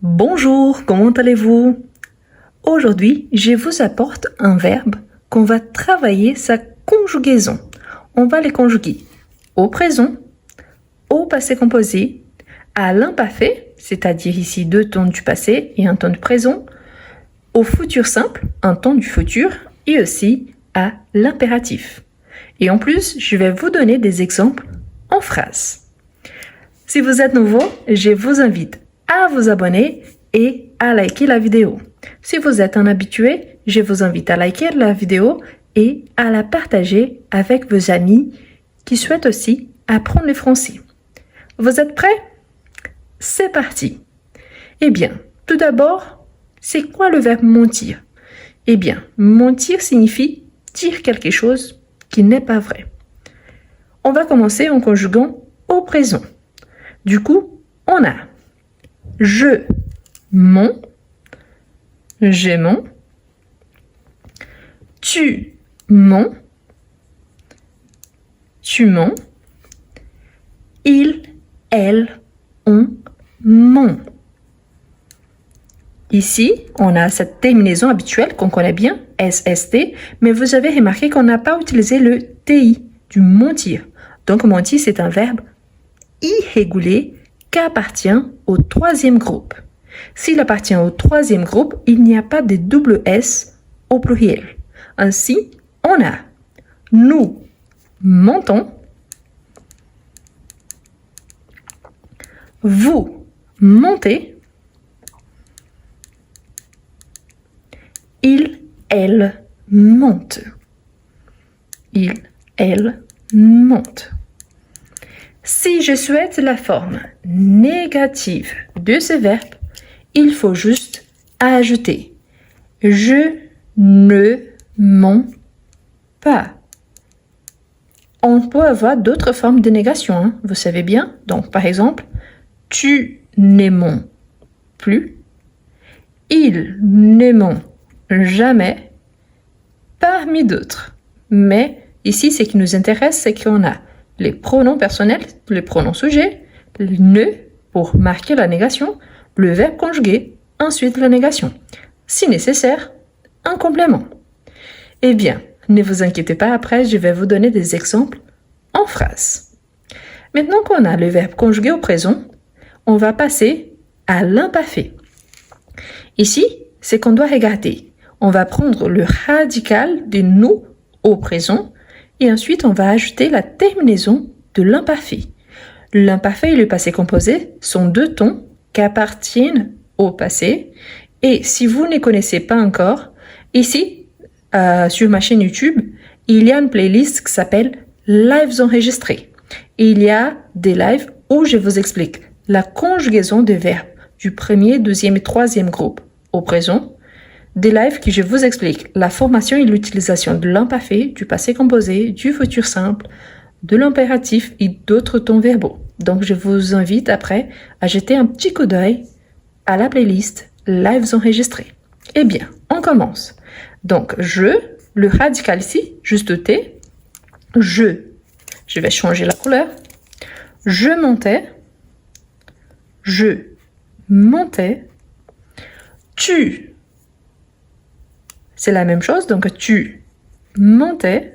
Bonjour, comment allez-vous? Aujourd'hui, je vous apporte un verbe qu'on va travailler sa conjugaison. On va les conjuguer au présent, au passé composé, à l'imparfait, c'est-à-dire ici 2 temps du passé et un temps du présent, au futur simple, un temps du futur, et aussi à l'impératif. Et en plus, je vais vous donner des exemples en phrases. Si vous êtes nouveau, je vous invite à vous abonner et à liker la vidéo. Si vous êtes un habitué, je vous invite à liker la vidéo et à la partager avec vos amis qui souhaitent aussi apprendre le français. Vous êtes prêts? C'est parti! Eh bien, tout d'abord, c'est quoi le verbe mentir? Eh bien, mentir signifie dire quelque chose qui n'est pas vrai. On va commencer en conjuguant au présent. Du coup, on a je mens, j'ai mens, tu mens, tu mens, il, elle, on ment. Ici, on a cette terminaison habituelle qu'on connaît bien, SST, mais vous avez remarqué qu'on n'a pas utilisé le TI, du mentir. Donc, mentir, c'est un verbe irrégulier qui appartient au troisième groupe. S'il appartient au troisième groupe, il n'y a pas de double S au pluriel. Ainsi, on a nous mentons, vous mentez, il, elle mente. Il, elle mente. Si je souhaite la forme négative de ce verbe, il faut juste ajouter « Je ne mens pas ». On peut avoir d'autres formes de négation, hein, vous savez bien. Donc, par exemple, « Tu ne mens plus »,« Il ne ment jamais », parmi d'autres. Mais ici, ce qui nous intéresse, c'est qu'on a les pronoms personnels, les pronoms sujets, le ne pour marquer la négation, le verbe conjugué, ensuite la négation. Si nécessaire, un complément. Eh bien, ne vous inquiétez pas, après, je vais vous donner des exemples en phrases. Maintenant qu'on a le verbe conjugué au présent, on va passer à l'imparfait. Ici, c'est qu'on doit regarder. On va prendre le radical de nous au présent et ensuite on va ajouter la terminaison de l'imparfait. L'imparfait et le passé composé sont 2 temps qui appartiennent au passé. Et si vous ne connaissez pas encore, ici, sur ma chaîne YouTube, il y a une playlist qui s'appelle Lives enregistrés. Et il y a des lives où je vous explique la conjugaison des verbes du premier, deuxième et troisième groupe au présent. Des lives qui je vous explique la formation et l'utilisation de l'imparfait, du passé composé, du futur simple, de l'impératif et d'autres temps verbaux. Donc, je vous invite après à jeter un petit coup d'œil à la playlist Lives enregistrés. Eh bien, on commence. Donc, le radical ici, juste T, je vais changer la couleur. Je montais, tu, c'est la même chose, donc tu mentais,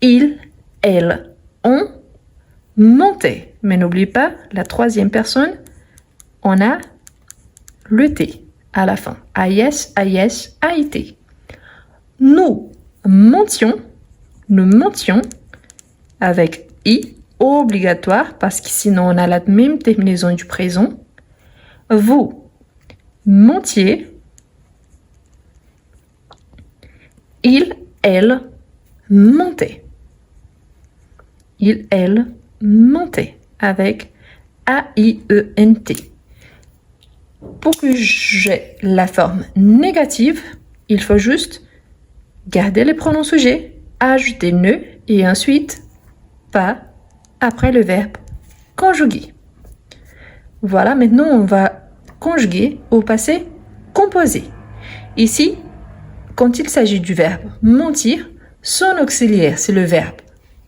il, elle, on mentait. Mais n'oubliez pas, la troisième personne, on a le T à la fin. AIS, AIS, AIT. Nous mentions avec I obligatoire parce que sinon on a la même terminaison du présent. Vous mentiez. Il, elle mentait. Il, elle mentait avec A-I-E-N-T. Pour que j'ai la forme négative, il faut juste garder les pronoms sujets, ajouter ne et ensuite pas après le verbe conjugué. Voilà, maintenant on va conjuguer au passé composé. Ici, quand il s'agit du verbe mentir, son auxiliaire, c'est le verbe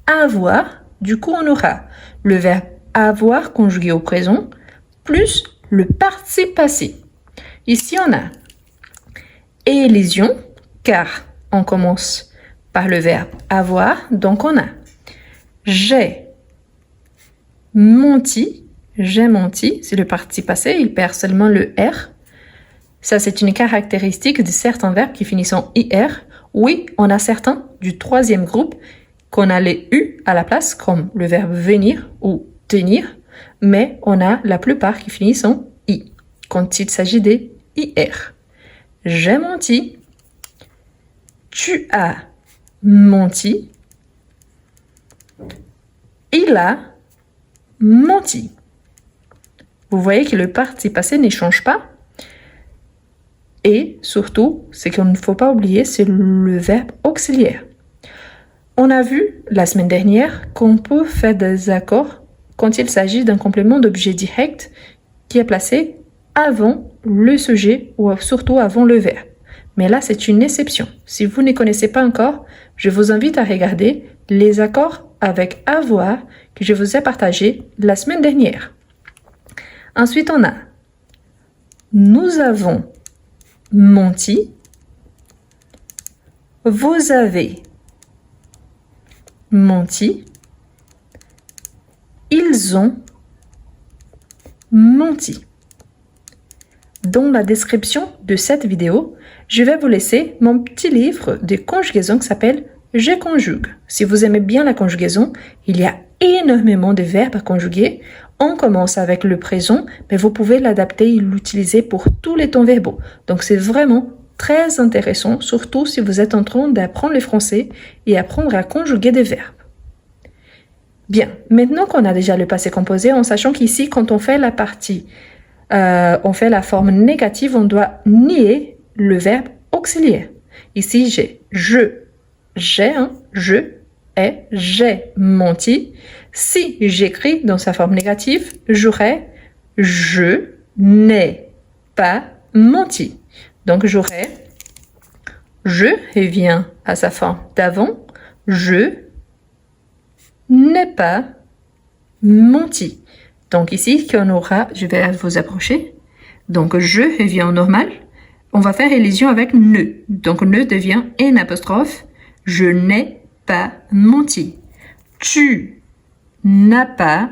avoir. Du coup, on aura le verbe avoir conjugué au présent plus le participe passé. Ici, on a élision, car on commence par le verbe avoir. Donc, on a j'ai menti, c'est le participe passé, il perd seulement le R. Ça, c'est une caractéristique de certains verbes qui finissent en IR. Oui, on a certains du troisième groupe qu'on a les U à la place, comme le verbe venir ou tenir, mais on a la plupart qui finissent en I, quand il s'agit des IR. J'ai menti, tu as menti, il a menti. Vous voyez que le participe passé ne change pas. Et surtout, ce qu'il ne faut pas oublier, c'est le verbe auxiliaire. On a vu la semaine dernière qu'on peut faire des accords quand il s'agit d'un complément d'objet direct qui est placé avant le sujet ou surtout avant le verbe. Mais là, c'est une exception. Si vous ne connaissez pas encore, je vous invite à regarder les accords avec avoir que je vous ai partagés la semaine dernière. Ensuite, on a nous avons menti, vous avez menti, ils ont menti. Dans la description de cette vidéo, je vais vous laisser mon petit livre de conjugaison qui s'appelle « Je conjugue ». Si vous aimez bien la conjugaison, il y a énormément de verbes à conjuguer. On commence avec le présent, mais vous pouvez l'adapter et l'utiliser pour tous les temps verbaux. Donc, c'est vraiment très intéressant, surtout si vous êtes en train d'apprendre le français et apprendre à conjuguer des verbes. Bien, maintenant qu'on a déjà le passé composé, en sachant qu'ici, quand on fait la partie, on fait la forme négative, on doit nier le verbe auxiliaire. Ici, j'ai menti. Si j'écris dans sa forme négative, j'aurai je n'ai pas menti. Donc j'aurai je revient à sa forme d'avant, je n'ai pas menti. Donc ici, qu'on aura, je vais vous approcher. Donc je revient au normal. On va faire élision avec ne. Donc ne devient un apostrophe. Je n'ai pas menti. Tu n'as pas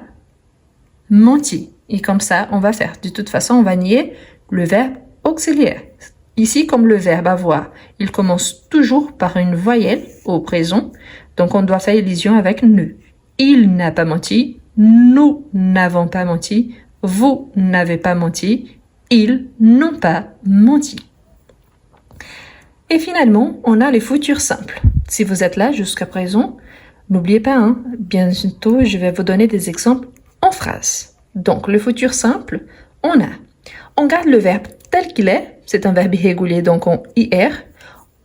menti. Et comme ça, on va faire. De toute façon, on va nier le verbe auxiliaire. Ici, comme le verbe avoir, il commence toujours par une voyelle au présent. Donc, on doit faire élision avec ne. Il n'a pas menti. Nous n'avons pas menti. Vous n'avez pas menti. Ils n'ont pas menti. Et finalement, on a les futurs simples. Si vous êtes là jusqu'à présent, n'oubliez pas, bientôt, je vais vous donner des exemples en phrase. Donc, le futur simple, on garde le verbe tel qu'il est. C'est un verbe irrégulier, donc en IR.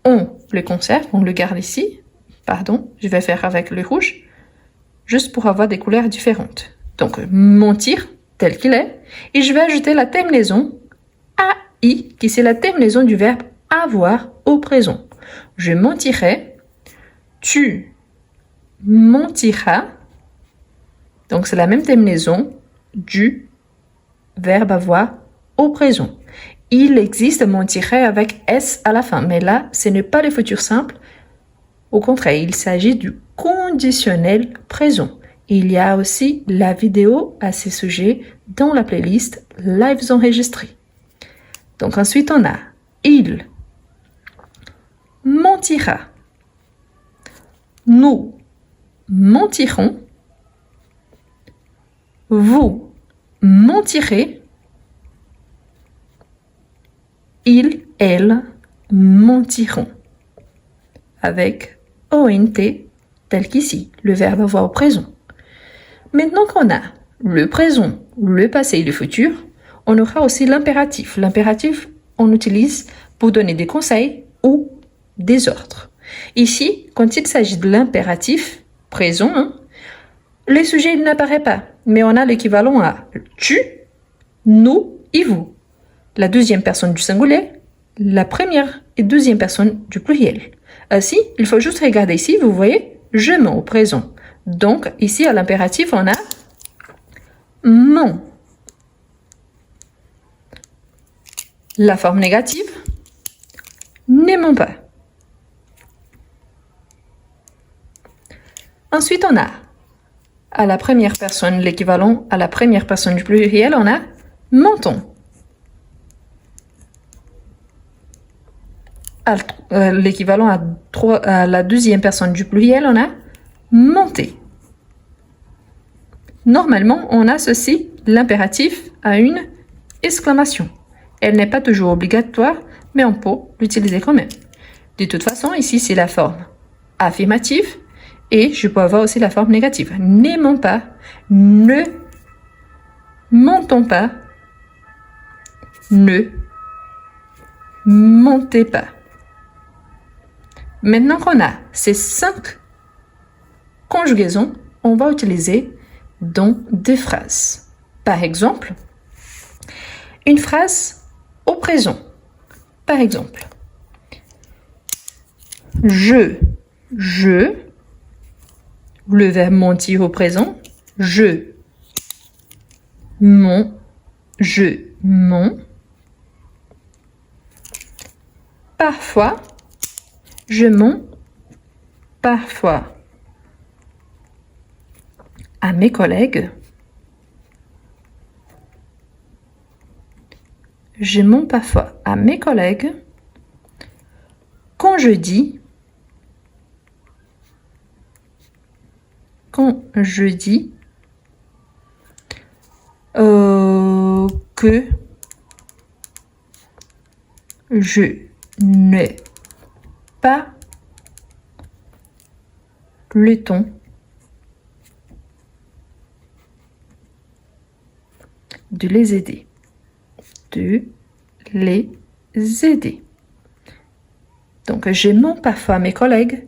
On le conserve, on le garde ici. Pardon, je vais faire avec le rouge, juste pour avoir des couleurs différentes. Donc, mentir, tel qu'il est. Et je vais ajouter la terminaison AI, qui c'est la terminaison du verbe avoir au présent. Je mentirai, tu mentiras. Donc, c'est la même terminaison du verbe avoir au présent. Il existe mentirait avec S à la fin, mais là, ce n'est pas le futur simple. Au contraire, il s'agit du conditionnel présent. Il y a aussi la vidéo à ce sujet dans la playlist Lives enregistrés. Donc ensuite, on a il mentira. Nous mentirons. Vous mentirez. Il, elle mentiront. Avec ONT tel qu'ici, le verbe avoir au présent. Maintenant qu'on a le présent, le passé et le futur, on aura aussi l'impératif. L'impératif, on utilise pour donner des conseils ou des ordres. Ici, quand il s'agit de l'impératif présent, le sujet n'apparaît pas, mais on a l'équivalent à tu, nous et vous. La deuxième personne du singulier, la première et deuxième personne du pluriel. Ainsi, il faut juste regarder ici, vous voyez, je mens au présent. Donc, ici, à l'impératif, on a mon. La forme négative, n'aimons pas. Ensuite, on a à la première personne, l'équivalent à la première personne du pluriel, on a mentons. L'équivalent à la deuxième personne du pluriel, on a monter. Normalement, on associe l'impératif à une exclamation. Elle n'est pas toujours obligatoire, mais on peut l'utiliser quand même. De toute façon, ici, c'est la forme affirmative et je peux avoir aussi la forme négative. N'aimons pas, ne mentons pas, ne mentez pas. Maintenant qu'on a ces 5 conjugaisons, on va utiliser dans des phrases. Par exemple, une phrase au présent. Par exemple, je, le verbe mentir au présent, je mens. Parfois, je mens parfois à mes collègues. Je mens parfois à mes collègues. Quand je dis que je n'ai pas le temps de les aider. Donc, je mens parfois à mes collègues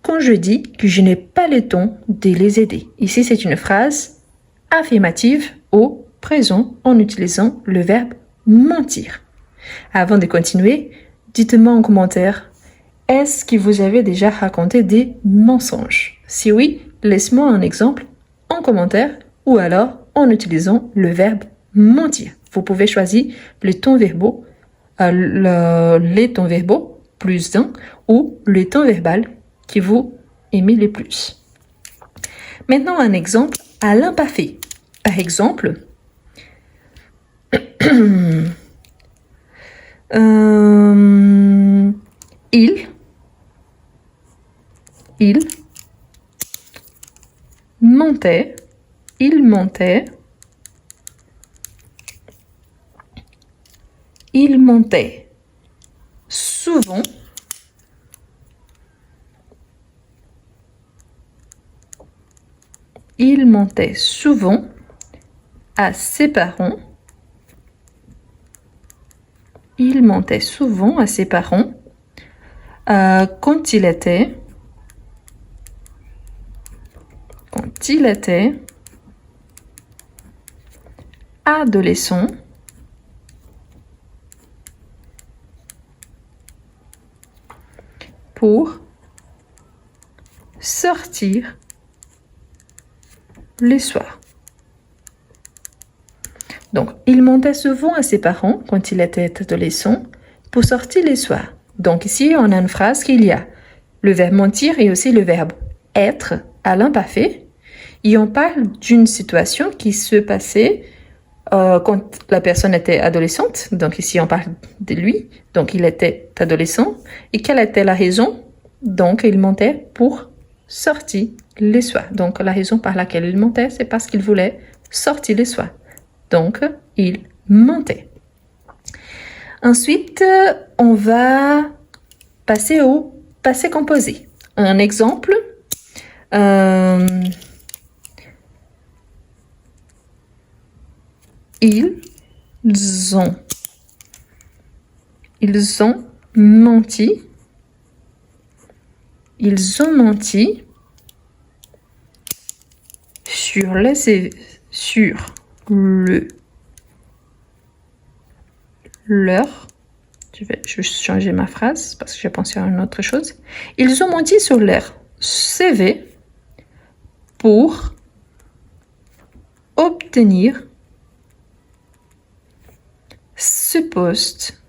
quand je dis que je n'ai pas le temps de les aider. Ici, c'est une phrase affirmative au présent en utilisant le verbe mentir. Avant de continuer, dites-moi en commentaire, est-ce que vous avez déjà raconté des mensonges? Si oui, laisse-moi un exemple en commentaire ou alors en utilisant le verbe mentir. Vous pouvez choisir les temps verbaux plus d'un ou le temps verbal qui vous aimez le plus. Maintenant, un exemple à l'imparfait. Par exemple, il montait souvent à ses parents. Quand il était adolescent. Pour sortir le soir. Donc, il mentait souvent à ses parents quand il était adolescent pour sortir le soir. Donc ici, on a une phrase qu'il y a le verbe mentir et aussi le verbe être à l'imparfait. Et on parle d'une situation qui se passait quand la personne était adolescente. Donc ici, on parle de lui. Donc, il était adolescent. Et quelle était la raison? Donc, il mentait pour sortir le soir. Donc, la raison par laquelle il mentait, c'est parce qu'il voulait sortir le soir. Donc, il mentait. Ensuite, on va passer au passé composé. Un exemple. Ils ont menti. Ils ont menti sur leur. Je vais juste changer ma phrase parce que j'ai pensé à une autre chose. Ils ont menti sur leur CV pour obtenir ce poste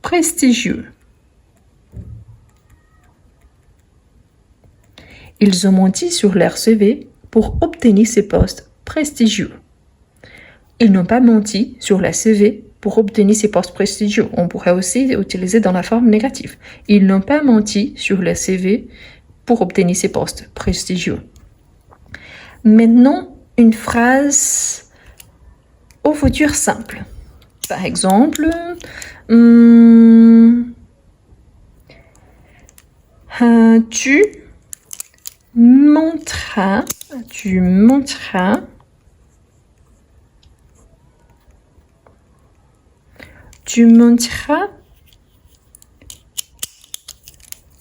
prestigieux. Ils ont menti sur leur CV pour obtenir ce poste prestigieux. Ils n'ont pas menti sur leur CV pour obtenir ces postes prestigieux. On pourrait aussi utiliser dans la forme négative. Ils n'ont pas menti sur leur CV pour obtenir ces postes prestigieux. Maintenant, une phrase au futur simple. Par exemple, tu monteras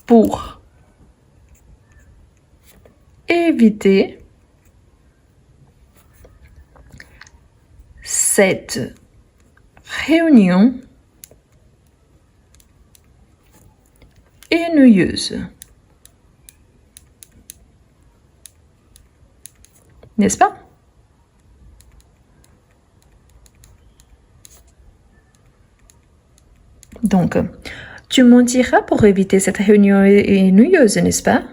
pour éviter cette réunion ennuyeuse. N'est-ce pas? Donc, tu mentiras pour éviter cette réunion ennuyeuse, n'est-ce pas?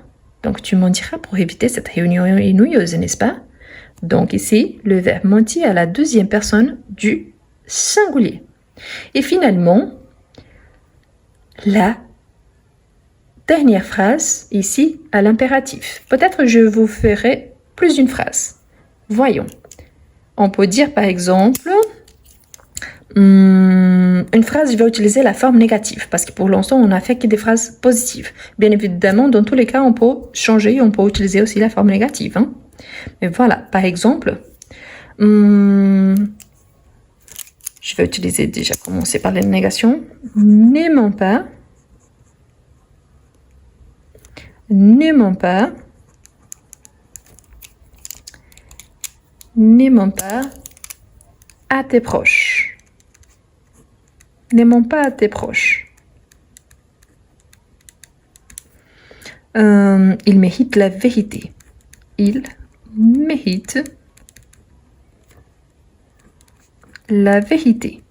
Donc, tu mentiras pour éviter cette réunion ennuyeuse, n'est-ce pas? Donc, ici, le verbe mentir à la deuxième personne du singulier. Et finalement, la dernière phrase, ici, à l'impératif. Peut-être je vous ferai plus d'une phrase. Voyons. On peut dire, par exemple, une phrase, je vais utiliser la forme négative parce que pour l'instant, on n'a fait que des phrases positives. Bien évidemment, dans tous les cas, on peut changer, on peut utiliser aussi la forme négative. Hein. Mais voilà, par exemple, je vais utiliser déjà, commencer par la négation. N'aimons pas à tes proches. N'aimons pas à tes proches. Il mérite la vérité. Il mérite la vérité.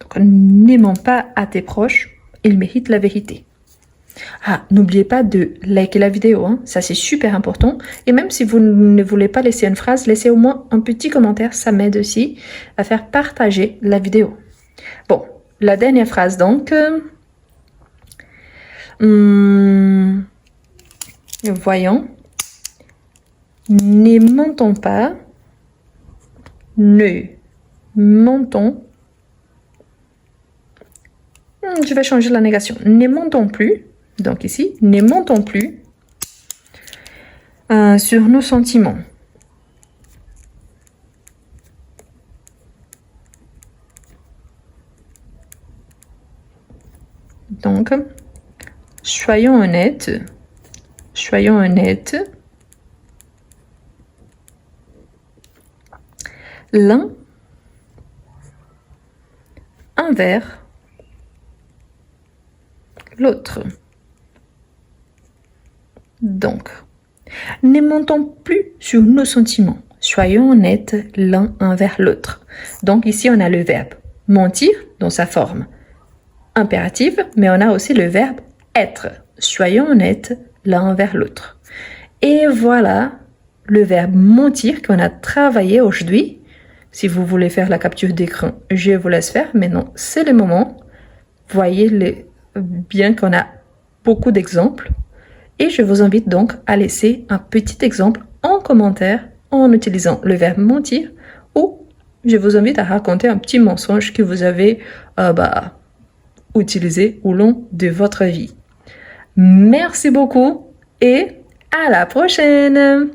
Donc, n'aimons pas à tes proches, il mérite la vérité. Ah, n'oubliez pas de liker la vidéo, hein. Ça c'est super important. Et même si vous ne voulez pas laisser une phrase, laissez au moins un petit commentaire, ça m'aide aussi à faire partager la vidéo. Bon, la dernière phrase donc. Voyons. Ne mentons pas. Ne mentons. Je vais changer la négation. Ne mentons plus. Donc ici, ne mentons plus sur nos sentiments. Donc, soyons honnêtes. Soyons honnêtes. L'un envers l'autre. Donc, ne mentons plus sur nos sentiments. Soyons honnêtes l'un envers l'autre. Donc ici, on a le verbe mentir dans sa forme impérative, mais on a aussi le verbe être. Soyons honnêtes l'un envers l'autre. Et voilà le verbe mentir qu'on a travaillé aujourd'hui. Si vous voulez faire la capture d'écran, je vous laisse faire. Mais non, c'est le moment. Voyez bien qu'on a beaucoup d'exemples. Et je vous invite donc à laisser un petit exemple en commentaire en utilisant le verbe mentir ou je vous invite à raconter un petit mensonge que vous avez utilisé au long de votre vie. Merci beaucoup et à la prochaine!